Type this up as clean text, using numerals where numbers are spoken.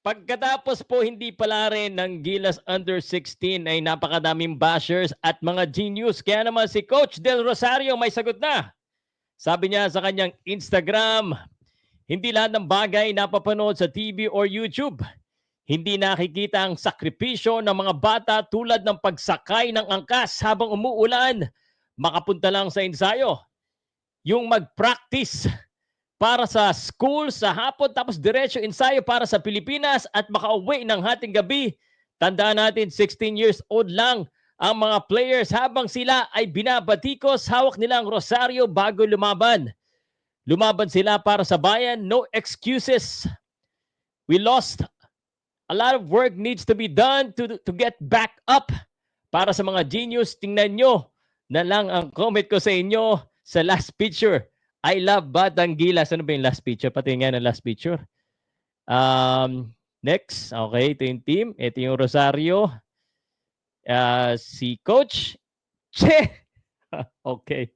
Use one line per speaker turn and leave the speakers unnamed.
Pagkatapos po hindi pala rin ng Gilas Under 16 ay napakadaming bashers at mga genius. Kaya naman si Coach Del Rosario may sagot na. Sabi niya sa kanyang Instagram, hindi lahat ng bagay napapanood sa TV or YouTube. Hindi nakikita ang sakripisyo ng mga bata tulad ng pagsakay ng angkas habang umuulan. Makapunta lang sa ensayo. Yung mag-practice para sa school sa hapon tapos diretso ensayo para sa Pilipinas at makauwi ng hating gabi. Tandaan natin 16 years old lang ang mga players habang sila ay binabatikos, hawak nilang rosaryo bago lumaban. Lumaban sila para sa bayan, no excuses. We lost. A lot of work needs to be done to get back up. Para sa mga genius, tingnan nyo na lang ang comment ko sa inyo sa last picture. I love Batang Gilas. Ano ba yung last picture? Pati nga ng last picture. Next. Okay, ito yung team. Ito yung Rosario. Si Coach. Che! Okay.